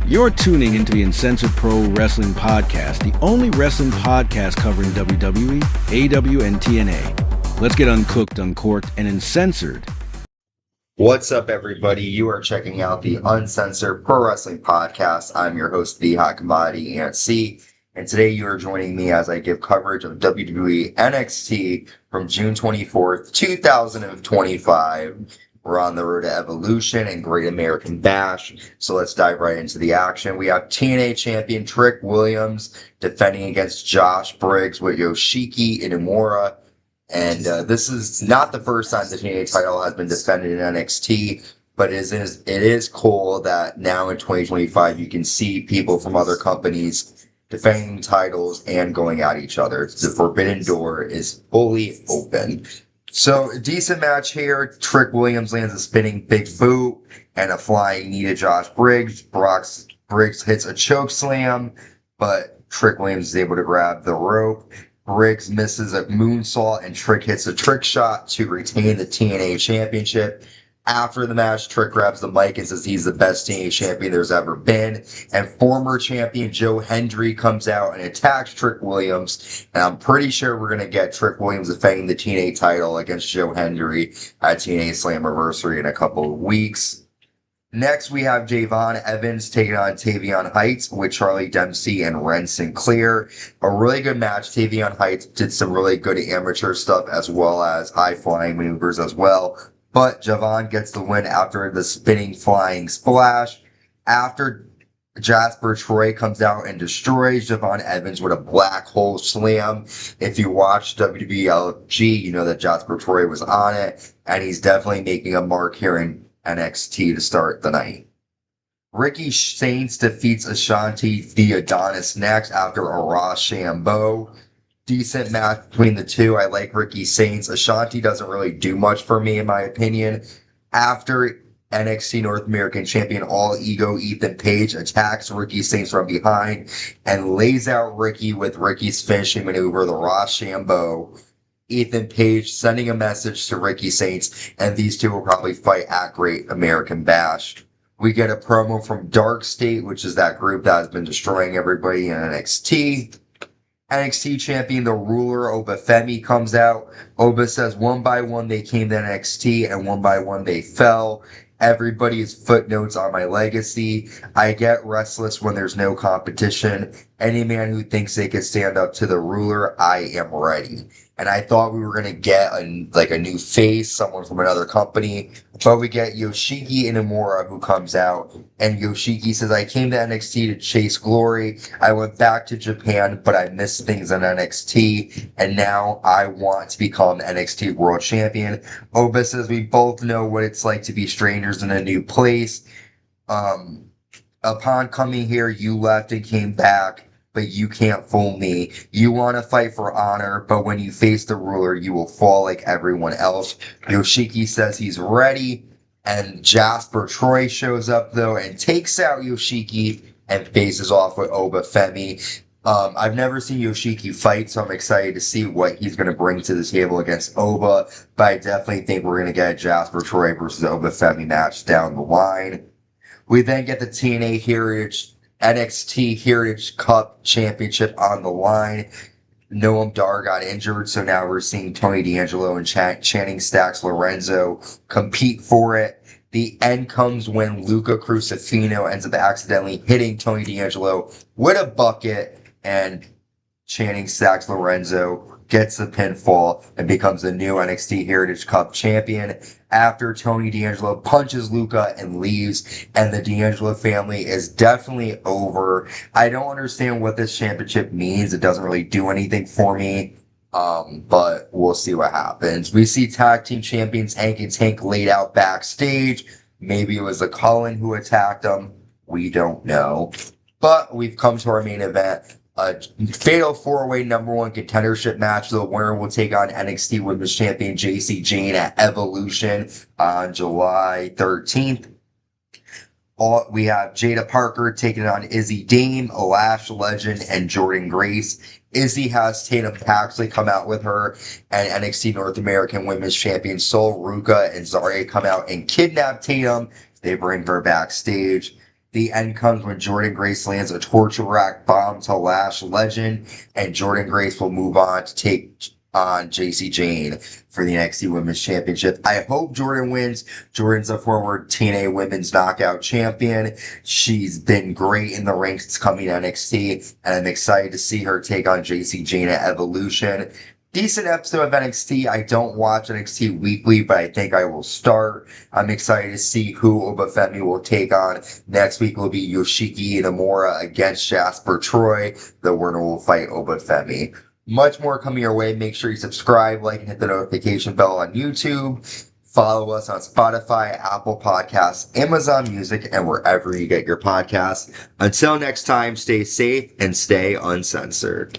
You're tuning into the Uncensored Pro Wrestling Podcast, the only wrestling podcast covering WWE, AEW, and TNA. Let's get uncooked, uncorked, and uncensored. What's up, everybody? You are checking out the Uncensored Pro Wrestling Podcast. I'm your host, the Hot Commodity ANC, and today you are joining me as I give coverage of WWE NXT from June 24th, 2025. We're on the road to Evolution and Great American Bash, so let's dive right into the action. We have TNA champion Trick Williams defending against Josh Briggs with Yoshiki Inamura. And this is not the first time the TNA title has been defended in NXT, but it is cool that now in 2025 you can see people from other companies defending titles and going at each other. The forbidden door is fully open. So, a decent match here. Trick Williams lands a spinning big boot and a flying knee to Josh Briggs. Briggs hits a choke slam, but Trick Williams is able to grab the rope. Briggs misses a moonsault and Trick hits a trick shot to retain the TNA championship. After the match, Trick grabs the mic and says he's the best TNA champion there's ever been. And former champion Joe Hendry comes out and attacks Trick Williams. And I'm pretty sure we're going to get Trick Williams defending the TNA title against Joe Hendry at TNA Slammiversary in a couple of weeks. Next, we have Javon Evans taking on Tavion Heights with Charlie Dempsey and Ren Sinclair. A really good match. Tavion Heights did some really good amateur stuff as well as high-flying maneuvers as well. But Javon gets the win after the spinning flying splash. After Jasper Troy comes out and destroys Javon Evans with a black hole slam. If you watch WWLG, you know that Jasper Troy was on it. And he's definitely making a mark here in NXT to start the night. Ricky Saints defeats Ashanti the Adonis next after a Rochambeau. Decent match between the two. I like Ricky Saints. Ashanti doesn't really do much for me, in my opinion. After NXT North American Champion All Ego Ethan Page attacks Ricky Saints from behind and lays out Ricky with Ricky's finishing maneuver, the Rochambeau. Ethan Page sending a message to Ricky Saints, and these two will probably fight at Great American Bash. We get a promo from Dark State, which is that group that has been destroying everybody in NXT. NXT champion, the Ruler, Oba Femi, comes out. Oba says one by one they came to NXT and one by one they fell. Everybody is footnotes on my legacy. I get restless when there's no competition. Any man who thinks they could stand up to the Ruler, I am ready. And I thought we were going to get a new face, someone from another company. But we get Yoshiki Inamura who comes out. And Yoshiki says, I came to NXT to chase glory. I went back to Japan, but I missed things on NXT. And now I want to become NXT World Champion. Oba says, we both know what it's like to be strangers in a new place. Upon coming here, you left and came back. But you can't fool me. You want to fight for honor, but when you face the Ruler, you will fall like everyone else. Yoshiki says he's ready, and Jasper Troy shows up, though, and takes out Yoshiki and faces off with Oba Femi. I've never seen Yoshiki fight, so I'm excited to see what he's going to bring to the table against Oba, but I definitely think we're going to get a Jasper Troy versus Oba Femi match down the line. We then get the TNA NXT Heritage Cup Championship on the line. Noam Dar got injured, so now we're seeing Tony D'Angelo and Channing Stacks Lorenzo compete for it. The end comes when Luca Crucifino ends up accidentally hitting Tony D'Angelo with a bucket, and Channing Stacks Lorenzo gets the pinfall and becomes the new NXT Heritage Cup champion after Tony D'Angelo punches Luca and leaves, and the D'Angelo family is definitely over. I don't understand what this championship means. It doesn't really do anything for me, but we'll see what happens. We see tag team champions Hank and Tank laid out backstage. Maybe it was the Cullen who attacked them. We don't know. But we've come to our main event. A fatal four-way number one contendership match. The winner will take on NXT Women's Champion JC Jane at Evolution on July 13th. We have Jada Parker taking on Izzy Dame, Lash Legend, and Jordynne Grace. Izzy has Tatum Paxley come out with her, and NXT North American Women's Champion Sol Ruka and Zarya come out and kidnap Tatum. They bring her backstage. The end comes when Jordynne Grace lands a torture rack bomb to Lash Legend, and Jordynne Grace will move on to take on JC Jane for the NXT Women's Championship. I hope Jordynne wins. Jordynne's a former TNA Women's Knockout Champion. She's been great in the ring since coming to NXT, and I'm excited to see her take on JC Jane at Evolution. Decent episode of NXT. I don't watch NXT weekly, but I think I will start. I'm excited to see who Oba Femi will take on. Next week will be Yoshiki Inamura against Jasper Troy. The winner will fight Oba Femi. Much more coming your way. Make sure you subscribe, like, and hit the notification bell on YouTube. Follow us on Spotify, Apple Podcasts, Amazon Music, and wherever you get your podcasts. Until next time, stay safe and stay uncensored.